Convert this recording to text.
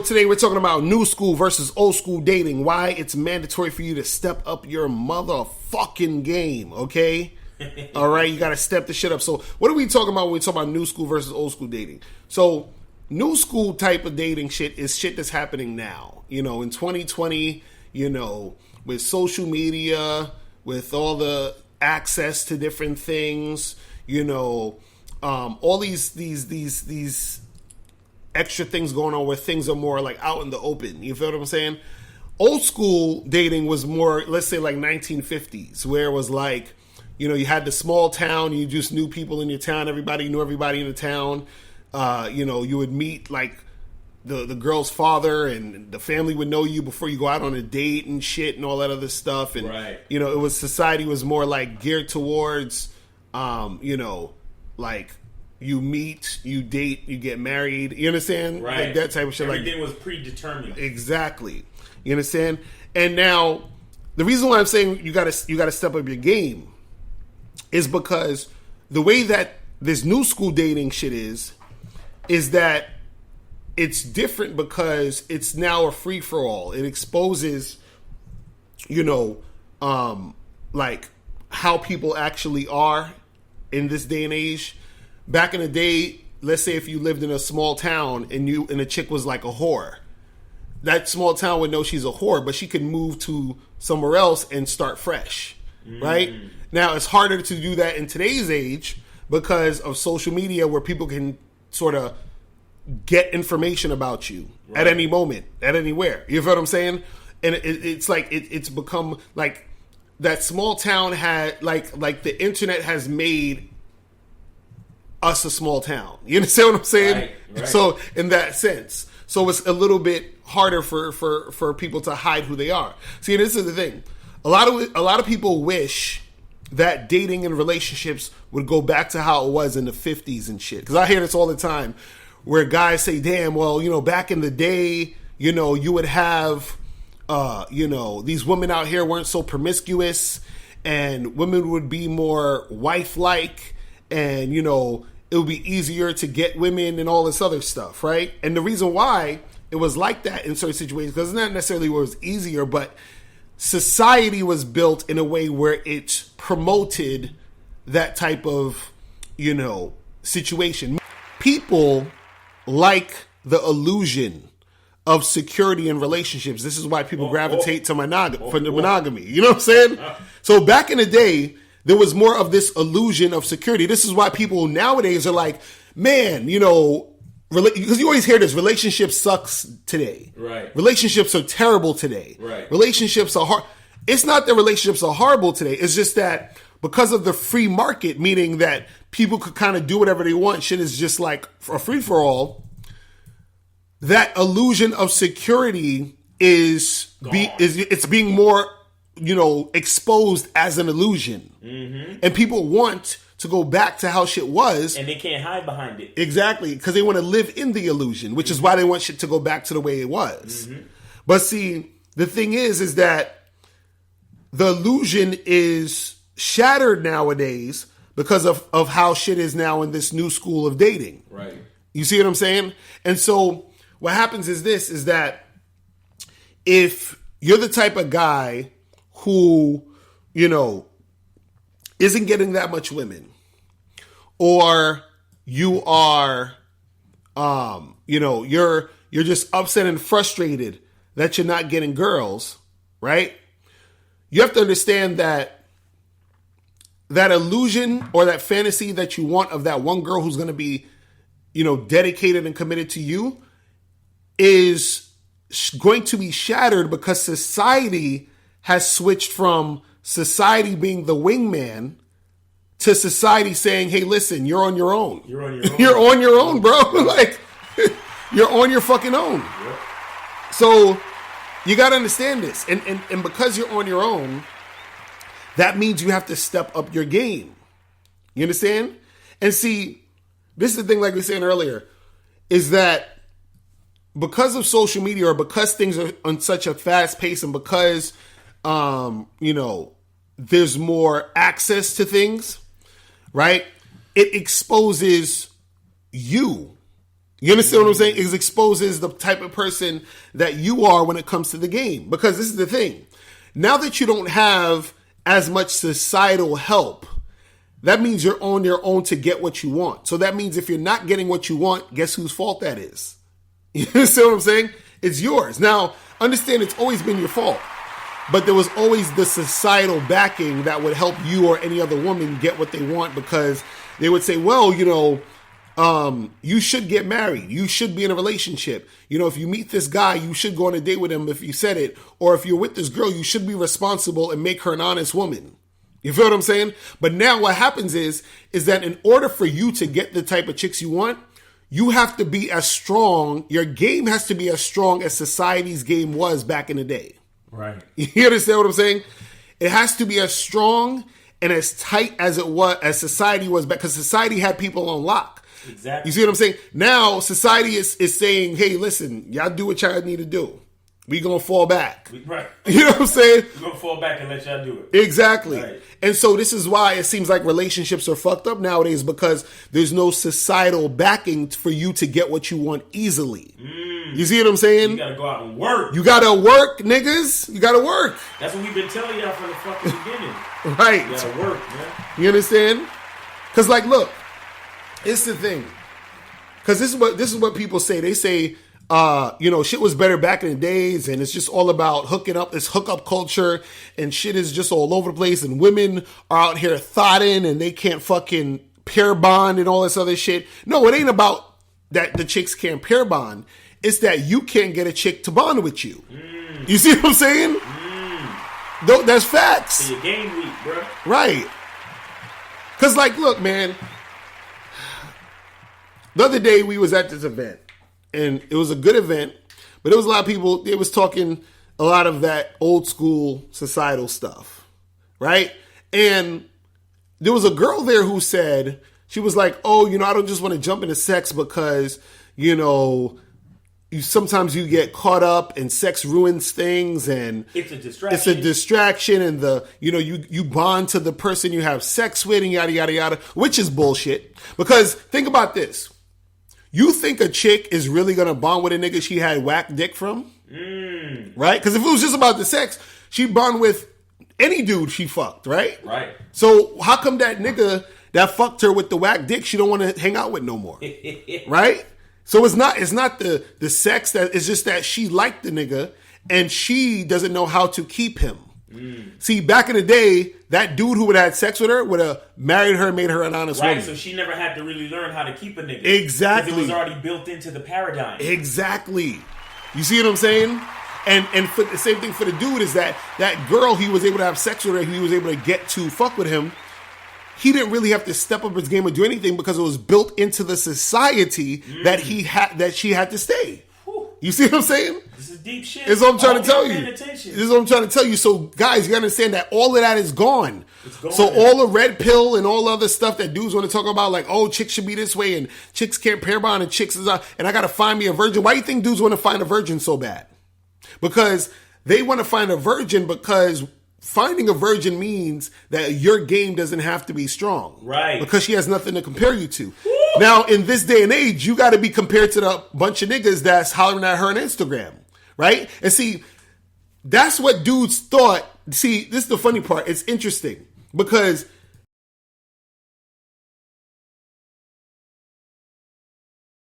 today we're talking about new school versus old school dating. Why it's mandatory for you to step up your motherfucking game, okay? All right, you got to step the shit up. So what are we talking about when we talk about new school versus old school dating? So new school type of dating shit is shit that's happening now. You know, in 2020, you know, with social media, with all the access to different things, you know, all these extra things going on where things are more like out in the open. You feel what I'm saying? Old school dating was more, let's say like 1950s, where it was like, you know, you had the small town, you just knew people in your town, everybody knew everybody in the town. You know, you would meet like the girl's father and the family would know you before you go out on a date and shit and all that other stuff. And, right. You know, it was, society was more like geared towards, you know, like, you meet, you date, you get married. You understand? Right. Like that type of shit. Everything like, was predetermined. Exactly. You understand? And now, the reason why I'm saying you gotta step up your game is because the way that this new school dating shit is that it's different because it's now a free for all. It exposes, you know, like how people actually are in this day and age. Back in the day, let's say if you lived in a small town and a chick was like a whore, that small town would know she's a whore, but she could move to somewhere else and start fresh, right? Now, it's harder to do that in today's age because of social media, where people can sort of get information about you at any moment, at anywhere. You feel what I'm saying? And it's like it's become like that small town had like the internet has made us a small town. You understand what I'm saying? Right. So in that sense, so it's a little bit harder for people to hide who they are. See, this is the thing. A lot of people wish that dating and relationships would go back to how it was in the 50s and shit. Because I hear this all the time, where guys say, "Damn, well, you know, back in the day, you know, you would have, you know, these women out here weren't so promiscuous, and women would be more wife-like, and you know, it would be easier to get women and all this other stuff, right?" And the reason why it was like that in certain situations, because it's not necessarily where it was easier, but society was built in a way where it promoted that type of, you know, situation. People like the illusion of security in relationships. This is why people gravitate to monogamy. You know what I'm saying? So back in the day, there was more of this illusion of security. This is why people nowadays are like, man, you know, because you always hear this, relationship sucks today. Right. Relationships are terrible today. Right. Relationships are hard. It's not that relationships are horrible today. It's just that because of the free market, meaning that people could kind of do whatever they want, shit is just like a free-for-all, that illusion of security is being more, you know, exposed as an illusion. Mm-hmm. And people want to go back to how shit was. And they can't hide behind it. Exactly, because they want to live in the illusion, which is why they want shit to go back to the way it was. Mm-hmm. But see, the thing is that the illusion is shattered nowadays because of how shit is now in this new school of dating. Right. You see what I'm saying? And so what happens is that if you're the type of guy who, you know, isn't getting that much women, or you are, you know, you're just upset and frustrated that you're not getting girls, right? You have to understand that illusion or that fantasy that you want of that one girl who's going to be, you know, dedicated and committed to you is going to be shattered because society has switched from society being the wingman to society saying, "Hey, listen, you're on your own. You're on your own. You're on your own, bro. Like, you're on your fucking own." Yep. So you got to understand this. And because you're on your own, that means you have to step up your game. You understand? And see, this is the thing, like we were saying earlier, is that because of social media, or because things are on such a fast pace, and because, you know, there's more access to things, right? It exposes you You understand what I'm saying? It exposes the type of person that you are when it comes to the game. Because this is the thing. Now that you don't have as much societal help, that means you're on your own to get what you want. So that means if you're not getting what you want, guess whose fault that is? You understand what I'm saying? It's yours. Now, understand it's always been your fault. But there was always the societal backing that would help you or any other woman get what they want, because they would say, well, you should get married. You should be in a relationship. If you meet this guy, you should go on a date with him if you said it. Or if you're with this girl, you should be responsible and make her an honest woman. You feel what I'm saying? But now what happens is that in order for you to get the type of chicks you want, you have to be as strong. Your game has to be as strong as society's game was back in the day. Right. You understand what I'm saying? It has to be as strong and as tight as it was, as society was back, because society had people on lock. Exactly. You see what I'm saying? Now society is saying, hey, listen, y'all do what y'all need to do. We gonna fall back. Right. You know what I'm saying? We're gonna fall back and let y'all do it. Exactly. Right. And so this is why it seems like relationships are fucked up nowadays, because there's no societal backing for you to get what you want easily. You see what I'm saying? You gotta go out and work. You gotta work, niggas. You gotta work. That's what we've been telling y'all from the fucking beginning. Right. You gotta work, man. You understand? Because, like, look, it's the thing. Because this is what people say. They say, shit was better back in the days, and it's just all about hooking up. It's hookup culture, and shit is just all over the place, and women are out here thotting, and they can't fucking pair bond and all this other shit. No, it ain't about that the chicks can't pair bond. It's that you can't get a chick to bond with you. You see what I'm saying? That's facts. So your game weak, bro. Right. Because, like, look, man. The other day we was at this event, and it was a good event, but there was a lot of people, they was talking a lot of that old school societal stuff, right? And there was a girl there who said, she was like, oh, I don't just want to jump into sex because, sometimes you get caught up and sex ruins things, and it's a distraction. It's a distraction, and you bond to the person you have sex with, and yada yada yada, which is bullshit. Because think about this. You think a chick is really gonna bond with a nigga she had whack dick from? Right? Because if it was just about the sex, she'd bond with any dude she fucked, right? Right. So how come that nigga that fucked her with the whack dick she don't want to hang out with no more? Right? So it's not the sex, that it's just that she liked the nigga and she doesn't know how to keep him. See, back in the day, that dude who would have had sex with her would have married her and made her an honest woman. Right, so she never had to really learn how to keep a nigga. Exactly. Because it was already built into the paradigm. Exactly. You see what I'm saying? And for the same thing for the dude is that girl he was able to have sex with her, he was able to get to fuck with him. He didn't really have to step up his game or do anything because it was built into the society that she had to stay. You see what I'm saying? This is deep shit. This is what I'm trying to tell you. This is what I'm trying to tell you. So, guys, you understand that all of that is gone. It's gone. So all the red pill and all other stuff that dudes want to talk about, like, oh, chicks should be this way and chicks can't pair bond and chicks is and I got to find me a virgin. Why do you think dudes want to find a virgin so bad? Because they want to find a virgin because finding a virgin means that your game doesn't have to be strong. Right. Because she has nothing to compare you to. Now, in this day and age, you got to be compared to the bunch of niggas that's hollering at her on Instagram, right? And see, that's what dudes thought. See, this is the funny part. It's interesting because